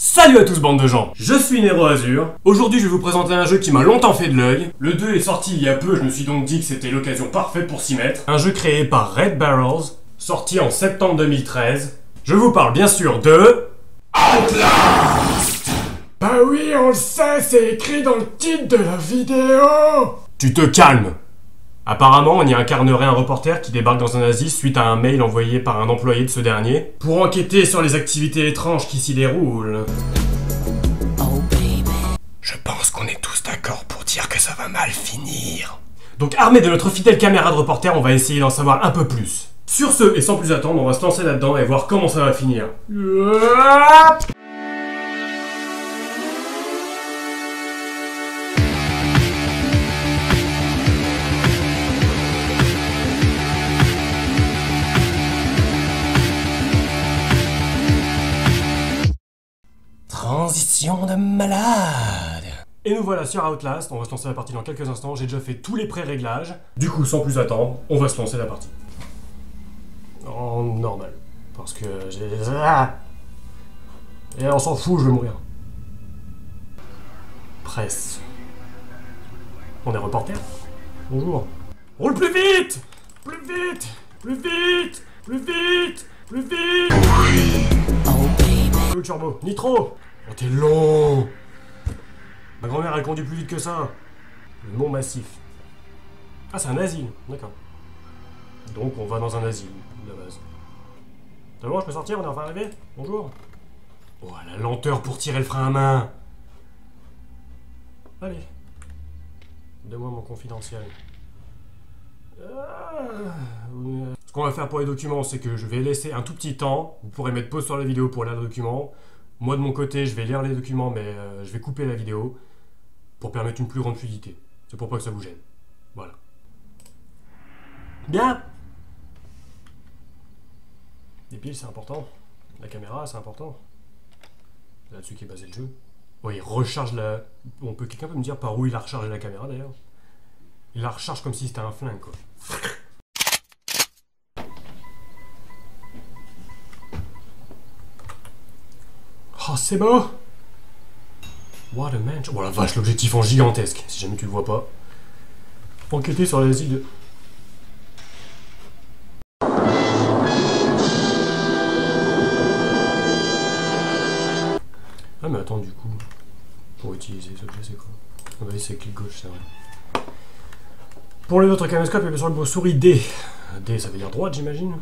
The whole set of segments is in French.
Salut à tous bande de gens, je suis Nero Azur. Aujourd'hui je vais vous présenter un jeu qui m'a longtemps fait de l'œil. Le 2 est sorti il y a peu, je me suis donc dit que c'était l'occasion parfaite pour s'y mettre. Un jeu créé par Red Barrels, sorti en septembre 2013. Je vous parle bien sûr de... Outlast. Bah oui, on le sait, c'est écrit dans le titre de la vidéo. Tu te calmes. Apparemment, on y incarnerait un reporter qui débarque dans un asile suite à un mail envoyé par un employé de ce dernier pour enquêter sur les activités étranges qui s'y déroulent. Je pense qu'on est tous d'accord pour dire que ça va mal finir. Donc armé de notre fidèle caméra de reporter, on va essayer d'en savoir un peu plus. Sur ce, et sans plus attendre, on va se lancer là-dedans et voir comment ça va finir. Transition de malade. Et nous voilà sur Outlast, on va se lancer la partie dans quelques instants, j'ai déjà fait tous les pré-réglages. Du coup, sans plus attendre, on va se lancer la partie. En normal. Parce que j'ai... Et on s'en fout, je vais mourir. Presse. On est reporter. Bonjour. Roule plus vite. Plus vite. Plus vite. Plus vite. Plus vite. Le turbo. Nitro. Oh, t'es long. Ma grand-mère, elle conduit plus vite que ça. Le Mont Massif. Ah, c'est un asile. D'accord. Donc, on va dans un asile, de base. C'est bon, je peux sortir? On est enfin arrivé? Bonjour. Oh, la lenteur pour tirer le frein à main. Allez. Donne-moi mon confidentiel. Ce qu'on va faire pour les documents, c'est que je vais laisser un tout petit temps. Vous pourrez mettre pause sur la vidéo pour lire les documents. Moi, de mon côté, je vais lire les documents, mais je vais couper la vidéo pour permettre une plus grande fluidité. C'est pour pas que ça vous gêne. Voilà. Bien. Les piles, c'est important. La caméra, c'est important. C'est là-dessus qu'est basé le jeu. Oui, il recharge la... Quelqu'un peut me dire par où il a rechargé la caméra, d'ailleurs? Il la recharge comme si c'était un flingue, quoi. Oh, c'est beau! What a mansion. Oh la vache, l'objectif en gigantesque, si jamais tu le vois pas. Enquêter sur l'asile de... Ah mais attends, du coup, pour utiliser cet objet, c'est quoi? On va c'est clic gauche, c'est vrai. Pour le autre caméscope, il y a sur le mot souris D. D, ça veut dire droite, j'imagine.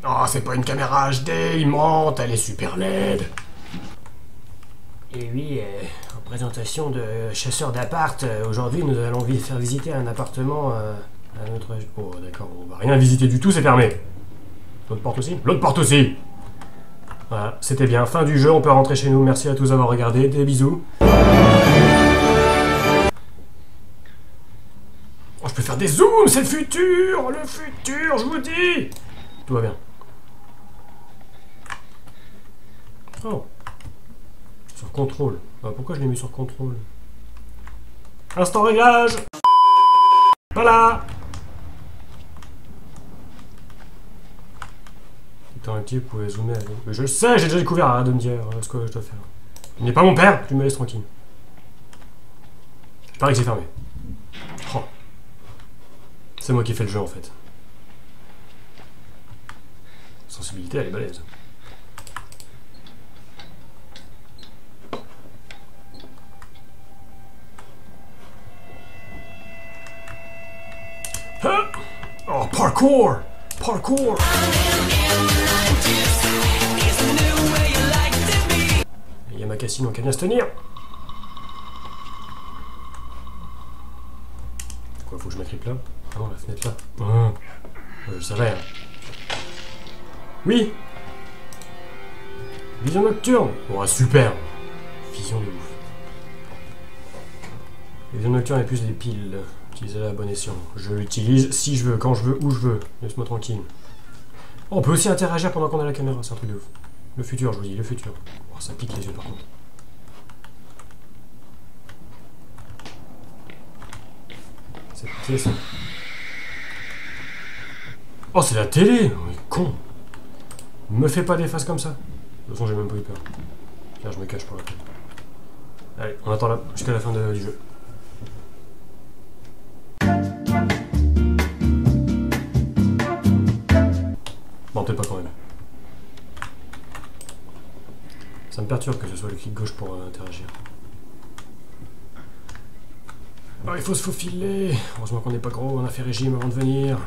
Oh, c'est pas une caméra HD, il monte, elle est super laide. Et oui, en présentation de chasseurs d'appart, aujourd'hui nous allons faire visiter un appartement à notre... Oh d'accord, on va rien visiter du tout, c'est fermé. L'autre porte aussi? L'autre porte aussi. Voilà, c'était bien, fin du jeu, on peut rentrer chez nous, merci à tous d'avoir regardé, des bisous. Oh, je peux faire des zooms, c'est le futur, je vous dis. Tout va bien. Oh. Sur contrôle. Ah, pourquoi je l'ai mis sur contrôle? Instant réglage. Voilà. Étant un petit, vous pouvez zoomer avec. Mais je le sais, j'ai déjà découvert, arrête de me dire ce que je dois faire. Il n'est pas mon père, tu me laisses tranquille. Je parie que c'est fermé. Oh. C'est moi qui ai fait le jeu en fait. Sensibilité, elle est balèze. Oh, parkour! Parkour! Il y a ma cassine, donc elle vient se tenir. Quoi, faut que je m'agrippe là? Ah non, la fenêtre là. Je savais. Oui! Vision nocturne! Oh, super! Vision de ouf. Vision nocturne et plus des piles. Utilisez-la à bon escient. Je l'utilise si je veux, quand je veux, où je veux. Laisse-moi tranquille. Oh, on peut aussi interagir pendant qu'on a la caméra, c'est un truc de ouf. Le futur, je vous dis, le futur. Oh, ça pique les yeux par contre. C'est ça. Oh, c'est la télé! Oh, mais con! Me fais pas des faces comme ça. De toute façon, j'ai même pas eu peur. Là, je me cache pour la peine. Allez, on attend là jusqu'à la fin du jeu. Bon, peut-être pas quand même. Ça me perturbe que ce soit le clic gauche pour interagir. Oh, il faut se faufiler. Heureusement qu'on n'est pas gros, on a fait régime avant de venir.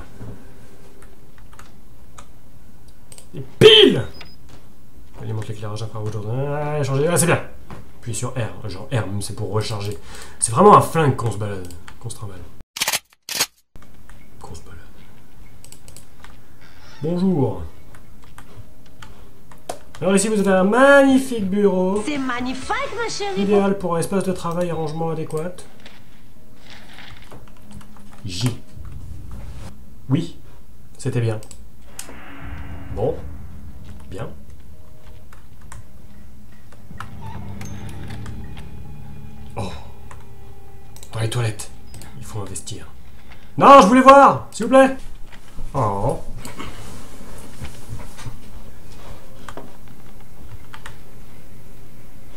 Et pile! Alimente l'éclairage infrarouge. Ah, changer. Ah, c'est bien! Puis sur R, genre R, c'est pour recharger. C'est vraiment un flingue qu'on se balade, qu'on se trimballe. Qu'on se balade. Bonjour. Alors ici, vous avez un magnifique bureau. C'est magnifique, ma chérie. Idéal pour un espace de travail et rangement adéquat. J. Oui, c'était bien. Bon, bien. Oh, dans les toilettes. Il faut investir. Non, je voulais voir, s'il vous plaît. Oh.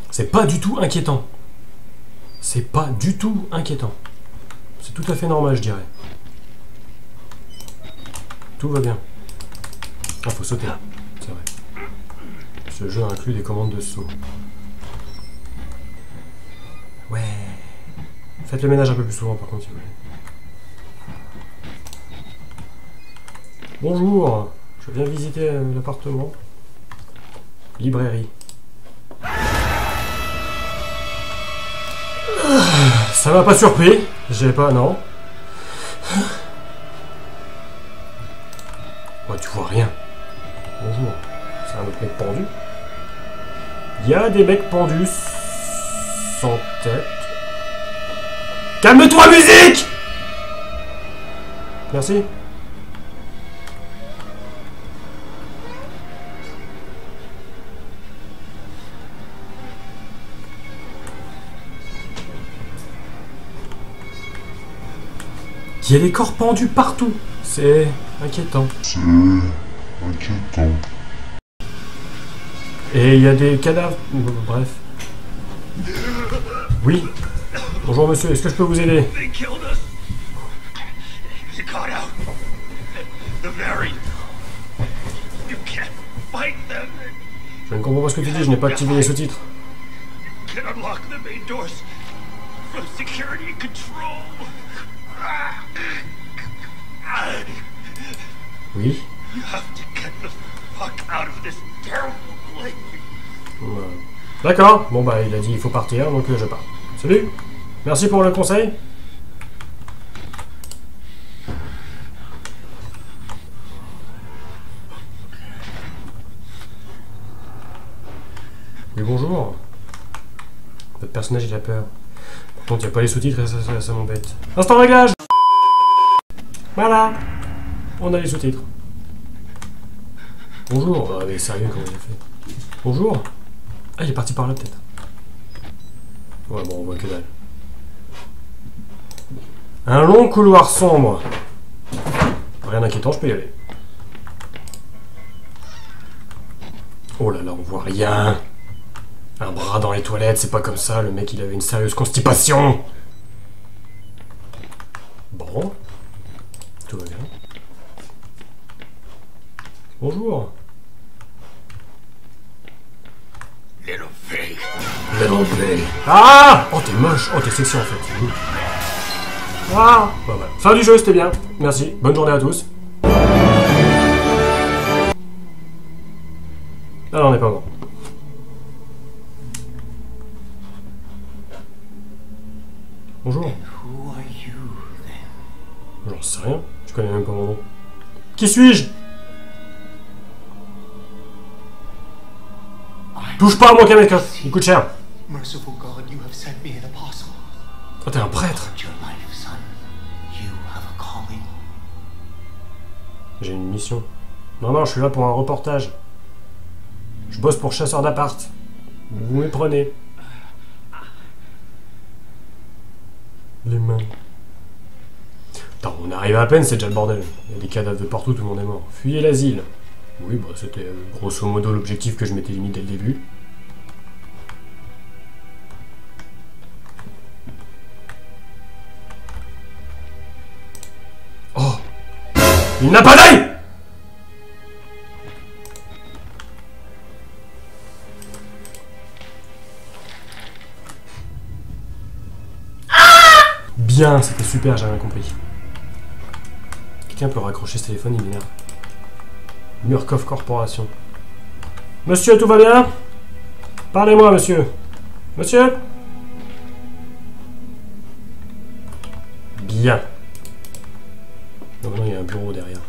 C'est pas du tout inquiétant. C'est pas du tout inquiétant. C'est tout à fait normal, je dirais. Tout va bien. Ah, faut sauter. C'est vrai. Ce jeu inclut des commandes de saut. Ouais. Faites le ménage un peu plus souvent, par contre, s'il vous plaît. Bonjour. Je viens visiter l'appartement. Librairie. Ça m'a pas surpris. J'ai pas, non. Ouais, tu vois rien. Bonjour. C'est un autre mec pendu. Il y a des mecs pendus sans tête. Calme-toi, musique! Merci. Il y a des corps pendus partout. C'est inquiétant. C'est inquiétant. Et il y a des cadavres. Bref. Oui. Bonjour monsieur, est-ce que je peux vous aider? They killed us. You got out. The variant. You can't fight them. Je ne comprends pas ce que tu dis, je n'ai pas activé les sous-titres. You can unlock the main doors from security control. Oui. You have to get the fuck out of this terrible place. D'accord. Bon bah il a dit il faut partir, donc je pars. Salut. Merci pour le conseil. Oui bonjour. Votre personnage il a peur. Par contre il n'y a pas les sous-titres et ça m'embête. Instant réglage. Voilà. On a les sous-titres. Bonjour. Ah mais sérieux comment il a fait? Bonjour. Ah il est parti par là peut-être. Ouais bon on voit que dalle. Un long couloir sombre. Rien d'inquiétant, je peux y aller. Oh là là, on voit rien. Un bras dans les toilettes, c'est pas comme ça. Le mec, il avait une sérieuse constipation. Bon. Tout va bien. Bonjour. Little pig. Little pig. Ah! Oh, t'es moche. Oh, t'es sexy en fait. Ah! Bah voilà. Fin du jeu, c'était bien. Merci. Bonne journée à tous. Ah non, on n'est pas bon. Bonjour. J'en sais rien. Je connais même pas mon nom. Qui suis-je? Touche pas à mon caméra, il coûte cher. Merciful God, you have sent me an apostle. Oh, t'es un prêtre. Your life, son. You have a calling. J'ai une mission. Non, je suis là pour un reportage. Je bosse pour chasseur d'appart. Vous me prenez. Les mains. Attends, on arrive à peine, c'est déjà le bordel. Il y a des cadavres de partout, tout le monde est mort. Fuyez l'asile. Oui, bah c'était grosso modo l'objectif que je m'étais mis dès le début. Il n'a pas d'œil! Bien, c'était super, j'ai rien compris. Quelqu'un peut raccrocher ce téléphone, il m'énerve. Murkoff Corporation. Monsieur, tout va bien? Parlez-moi, monsieur. Monsieur? Bien. Non, non, il y a un bureau derrière.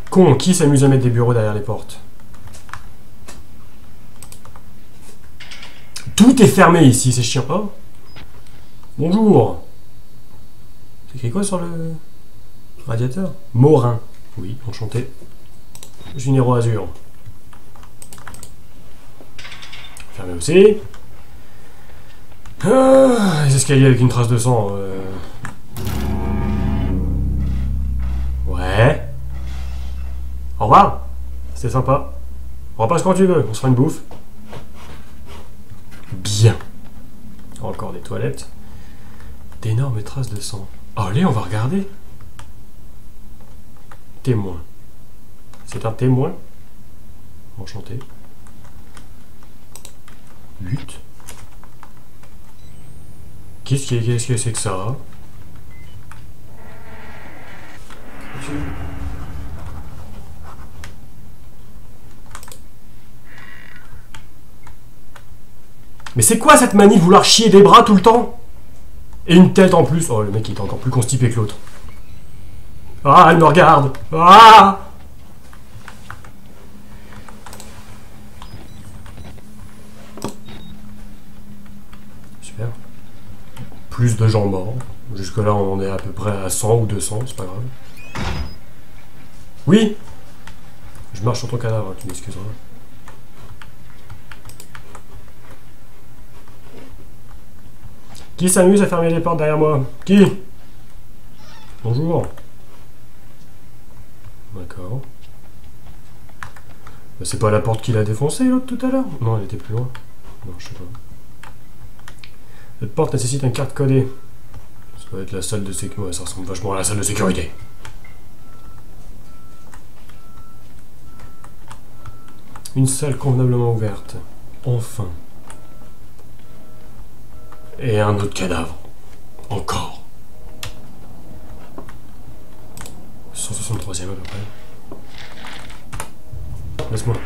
Con, qui s'amuse à mettre des bureaux derrière les portes? Tout est fermé ici, c'est chiant. Oh. Bonjour. C'est écrit quoi sur le radiateur? Morin. Oui, enchanté. Junero Azur. Fermé aussi. Ah, les escaliers avec une trace de sang. Ouais. Au revoir. C'était sympa. On repasse quand tu veux. On se fera une bouffe. Bien. Encore des toilettes. D'énormes traces de sang. Oh, allez, on va regarder. Témoin. C'est un témoin. Enchanté. Lutte. Qu'est-ce que c'est que ça? Mais c'est quoi cette manie de vouloir chier des bras tout le temps? Et une tête en plus. Oh, le mec il est encore plus constipé que l'autre. Ah, elle me regarde. Ah! Super. Plus de gens morts. Jusque là on en est à peu près à 100 ou 200, c'est pas grave. Oui! Je marche sur ton cadavre, tu m'excuseras. Qui s'amuse à fermer les portes derrière moi? Qui? Bonjour. D'accord. C'est pas la porte qu'il a défoncée l'autre tout à l'heure? Non, elle était plus loin. Non, je sais pas. Cette porte nécessite une carte codée. Ça doit être la salle de sécurité. Ouais, ça ressemble vachement à la salle de sécurité. Une salle convenablement ouverte. Enfin. Et un autre cadavre. Encore. 163e à peu près. Laisse-moi.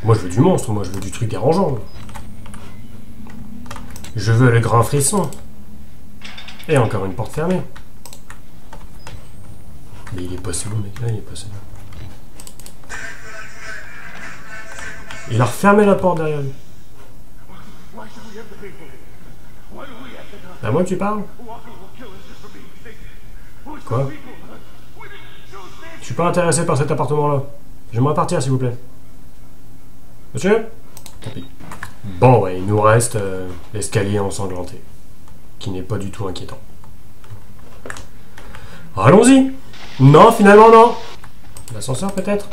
Moi je veux du monstre, moi je veux du truc dérangeant. Je veux le grand frisson. Et encore une porte fermée. Mais il est passé où, mec? Ah, il est passé là. Il a refermé la porte derrière lui. C'est à moi que tu parles? Quoi? Je suis pas intéressé par cet appartement-là. J'aimerais partir, s'il vous plaît. Monsieur? Tant pis. Bon, ouais, il nous reste l'escalier ensanglanté. Qui n'est pas du tout inquiétant. Allons-y! Non, finalement, non! L'ascenseur, peut-être?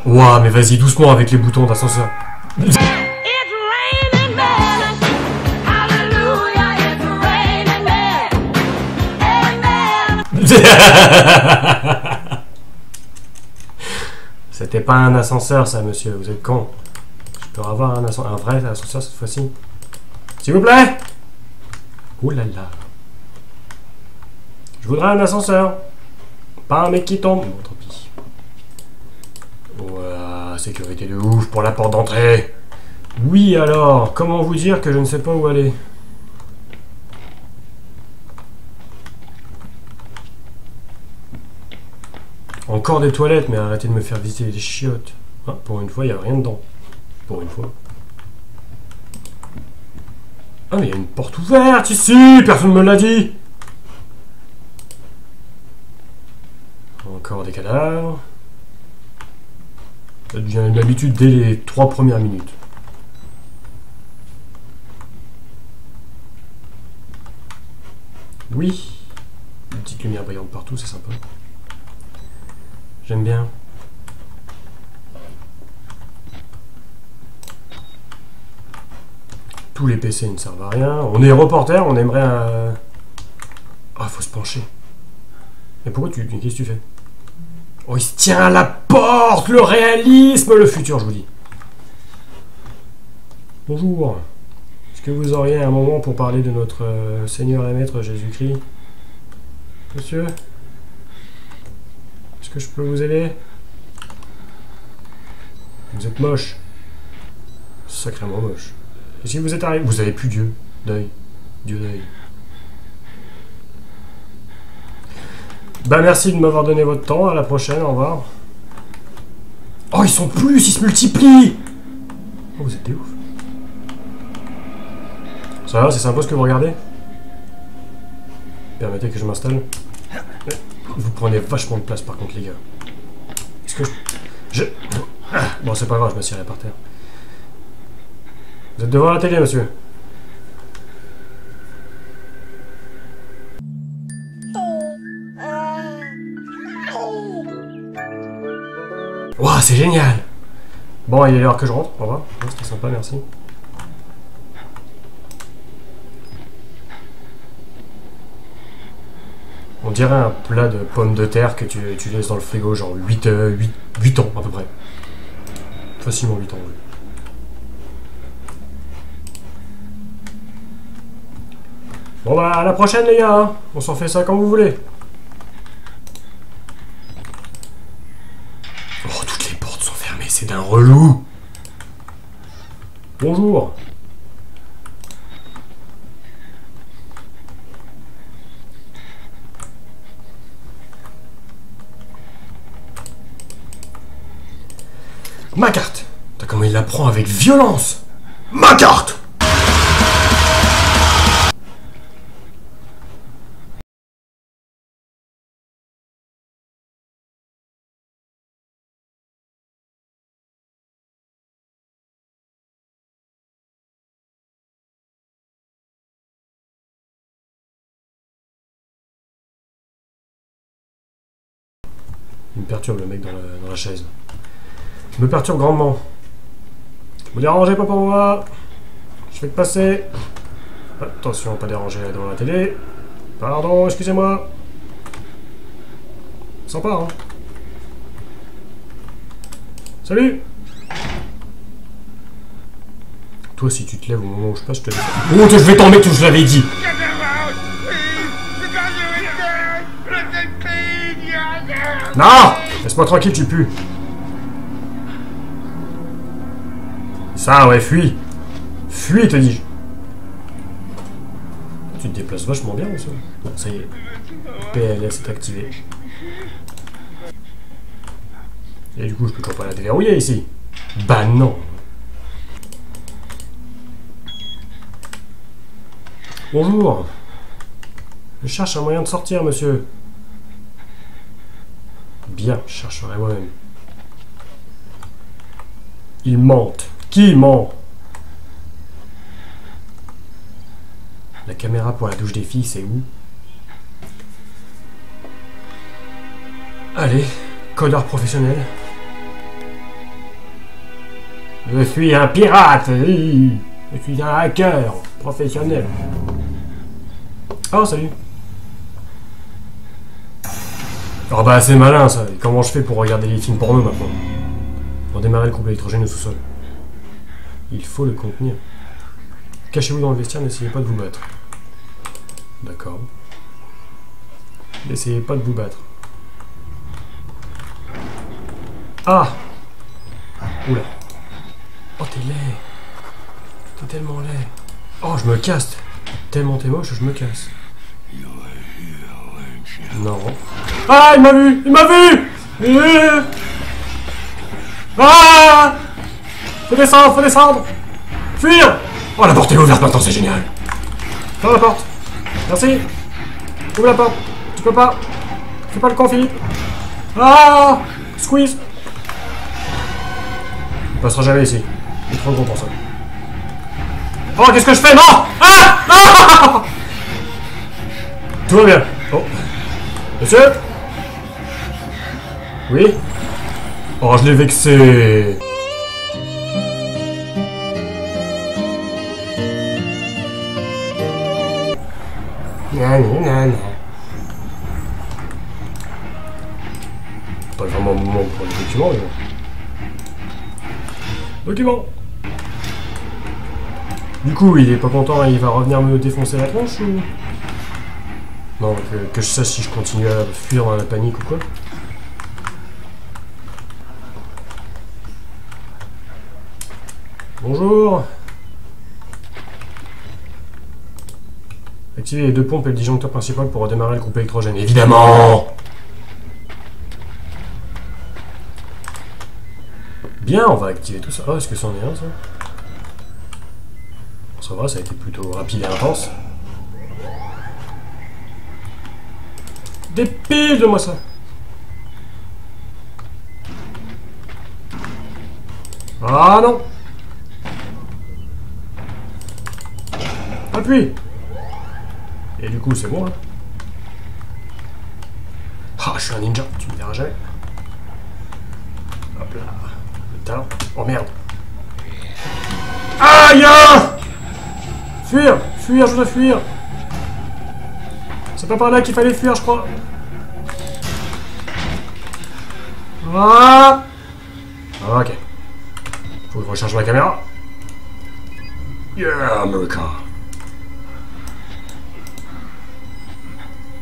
Ouah, mais vas-y, doucement avec les boutons d'ascenseur. C'était pas un ascenseur, ça, monsieur. Vous êtes con. Je peux avoir un vrai ascenseur cette fois-ci? S'il vous plaît? Oh là là. Je voudrais un ascenseur. Pas un mec qui tombe. Bon, tant pis. Ouah, sécurité de ouf pour la porte d'entrée. Oui, alors, comment vous dire que je ne sais pas où aller? Encore des toilettes, mais arrêtez de me faire visiter les chiottes. Ah, pour une fois, il n'y a rien dedans. Pour une fois. Ah, mais il y a une porte ouverte ici! Personne ne me l'a dit! Encore des cadavres. Ça devient une habitude dès les 3 premières minutes. Oui. Une petite lumière brillante partout, c'est sympa. J'aime bien. Tous les PC ne servent à rien. On est reporter, on aimerait faut se pencher. Mais pourquoi qu'est-ce que tu fais? Oh, il se tient à la porte. Le réalisme, le futur, je vous dis. Bonjour. Est-ce que vous auriez un moment pour parler de notre Seigneur et Maître Jésus-Christ? Monsieur? Est-ce que je peux vous aider? Vous êtes moche. Sacrément moche. Et si vous êtes arrivé... Vous avez plus Dieu. D'œil. Dieu d'œil. Bah merci de m'avoir donné votre temps. À la prochaine. Au revoir. Oh, ils sont plus. Ils se multiplient. Oh, vous êtes des ouf. Ça va, c'est sympa ce que vous regardez? Permettez que je m'installe. Vous prenez vachement de place par contre, les gars. Est-ce que je... Bon, c'est pas grave, je m'assierai par terre. Vous êtes devant la télé, monsieur? Ouah, c'est génial! Bon, il est l'heure que je rentre. Au revoir. C'était sympa, merci. On dirait un plat de pommes de terre que tu laisses dans le frigo, genre 8 ans à peu près. Facilement 8 ans, oui. Bon bah, à la prochaine les gars, hein. On s'en fait ça quand vous voulez. Oh, toutes les portes sont fermées, c'est d'un relou. Bonjour. Ma carte! T'as comment il la prend avec violence! Ma carte! Il me perturbe le mec dans la chaise. Il me perturbe grandement. Vous dérangez pas pour moi. Je fais que passer. Attention, pas déranger devant la télé. Pardon, excusez-moi. Sympa, hein. Salut. Toi, si tu te lèves au moment où je passe, je te dis... Oh, je vais t'embêter, je l'avais dit. Non! Laisse-moi tranquille, tu pues. Ça, ouais, fuis. Fuis, te dis-je. Tu te déplaces vachement bien, ça. Bon, ça y est. PLS est activé. Et du coup, je peux toujours pas la déverrouiller ici. Bah non. Bonjour. Je cherche un moyen de sortir, monsieur. Bien, je chercherai moi-même. Ils mentent. Qui ment? La caméra pour la douche des filles, c'est où? Allez, codeur professionnel. Je suis un pirate. Je suis un hacker professionnel. Oh, salut. Oh bah c'est malin ça. Et comment je fais pour regarder les films porno maintenant? Pour démarrer le couple électrogène au sous-sol. Il faut le contenir. Cachez-vous dans le vestiaire, n'essayez pas de vous battre. D'accord. N'essayez pas de vous battre. Ah! Oula. Oh, t'es laid. T'es tellement laid. Oh, je me casse. Tellement t'es moche, je me casse. Non. Ah, il m'a vu! Il m'a vu! Ah! Faut descendre! Fuir! Oh, la porte est ouverte maintenant, c'est génial! Ferme la porte! Merci! Ouvre la porte! Tu peux pas! Fais pas le con, Philippe! Ah! Squeeze! Il passera jamais ici. Il est trop gros pour ça. Oh, qu'est-ce que je fais? Non! Ah! Ah! Tout va bien. Oh. Monsieur? Oui? Oh, je l'ai vexé! Pas vraiment un moment pour les documents, mais bon. Documents. Du coup, il est pas content, il va revenir me défoncer la tronche ou... Non, que je sache si je continue à fuir dans la panique ou quoi. Bonjour. Activez les 2 pompes et le disjoncteur principal pour redémarrer le groupe électrogène. Évidemment. Bien, on va activer tout ça. Oh, est-ce que c'en est un, ça? Ça va, ça a été plutôt rapide et intense. Des piles de moi ça. Ah non. Appuie. Et du coup c'est bon là. Ah, je suis un ninja, tu me verras jamais. Hop là. Le talent. Oh merde. Aïe! Fuir! Fuir, je dois fuir! C'est pas par là qu'il fallait fuir, je crois. Ah! Ok. Faut que je recharge ma caméra. Yeah, America!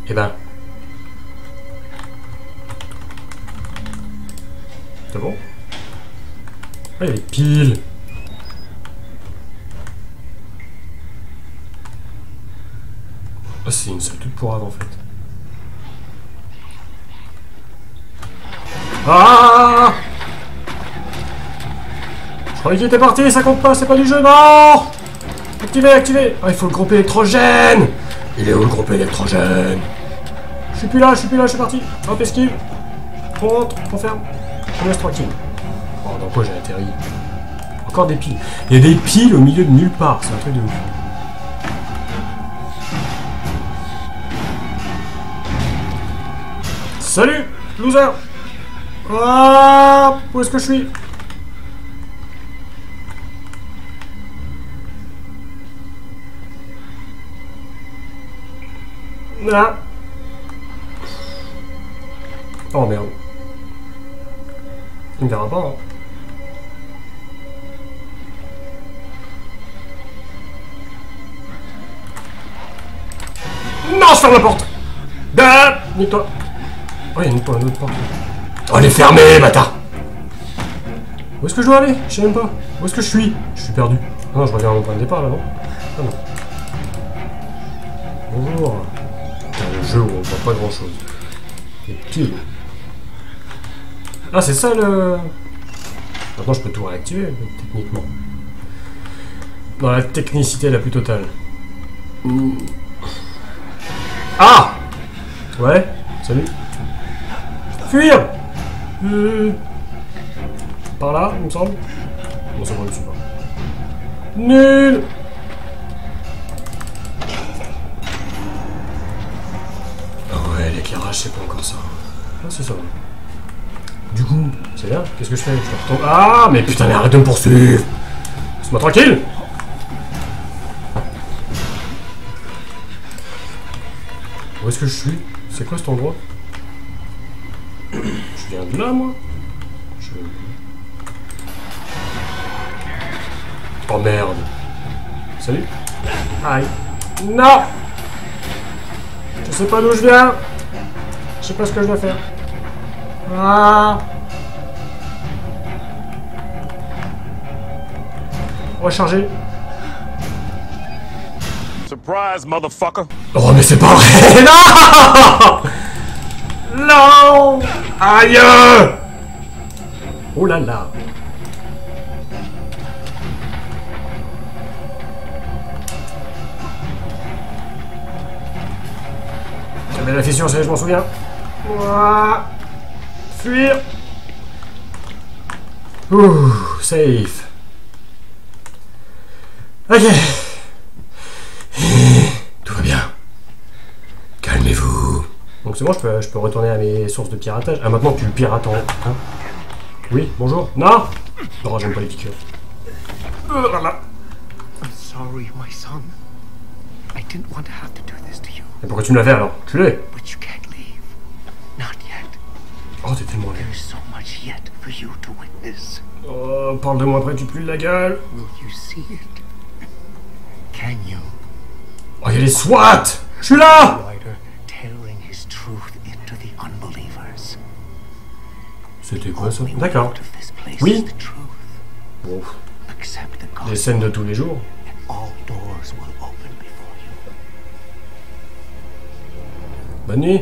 Eh ben. C'est bon? Ah, il y a des piles! Oh, c'est une salle toute pourrave en fait. Ah! Je croyais qu'il était parti, ça compte pas, c'est pas du jeu, non! Activez, activez! Ah, il faut le groupe électrogène! Il est où le groupe électrogène? Je suis plus là, je suis parti. Hop, esquive. On rentre, on ferme. On laisse tranquille. Oh, dans quoi j'ai atterri? Encore des piles. Il y a des piles au milieu de nulle part, c'est un truc de ouf. Salut, loser! Ah, où est-ce que je suis? Ah. Oh merde. Il me verra pas, hein. Non, je ferme la porte! Ah, nique-toi! Oh, il y a une autre porte. Oh, elle est fermée, bâtard! Où est-ce que je dois aller? Je sais même pas. Où est-ce que je suis? Je suis perdu. Ah non, je reviens à mon point de départ, là, non? Ah non. Bonjour. C'est un jeu où on voit pas grand-chose. Des piles. Ah, c'est ça, le... Maintenant, je peux tout réactiver, techniquement. Dans la technicité la plus totale. Ah! Ouais, salut. Fuir! Par là, il me semble. Non, c'est bon, je ne suis pas. Nul! Ah ouais, l'éclairage, c'est pas encore ça. Ah, c'est ça. Du coup, c'est bien. Qu'est-ce que je fais? Je retourne. Ah, mais putain, mais arrête de me poursuivre! Laisse-moi tranquille! Où est-ce que je suis? C'est quoi cet endroit? Je viens de là, moi? Oh merde! Salut! Aïe! Non! Je sais pas d'où je viens! Je sais pas ce que je dois faire. Ah! Recharger. Surprise, motherfucker! Oh, mais c'est pas vrai! Non! Non! Aïe! Oh là là! J'avais la fissure, je m'en souviens. Ouah. Fuir! Ouh, safe. Ok. Tout va bien. Calmez-vous. Donc c'est bon, je peux retourner à mes sources de piratage. Ah, maintenant tu pirates en... Hein? Oui, bonjour. Non! Non, j'aime pas les piqûres. I'm sorry, my son. I didn't want to have to do this to you. Et pourquoi tu me l'as fait alors? Tu l'es. But you can't leave. Not yet. Oh, t'es tellement laid. There's so much yet for you to witness. Oh, parle de moi après, tu pues de la gueule. Will you see it? Can you? Oh, y'a les SWAT! Je suis là! Rider tearing his truth into the unbelievers. C'était quoi ça? Only D'accord. out of this place Oui. is the truth. Bon, Accept the des gospel, scènes de tous les jours. and all doors will open before you. Bonne nuit.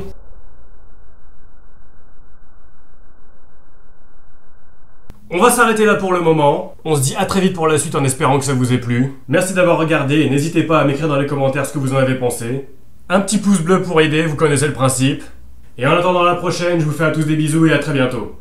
On va s'arrêter là pour le moment. On se dit à très vite pour la suite en espérant que ça vous ait plu. Merci d'avoir regardé et n'hésitez pas à m'écrire dans les commentaires ce que vous en avez pensé. Un petit pouce bleu pour aider, vous connaissez le principe. Et en attendant la prochaine, je vous fais à tous des bisous et à très bientôt.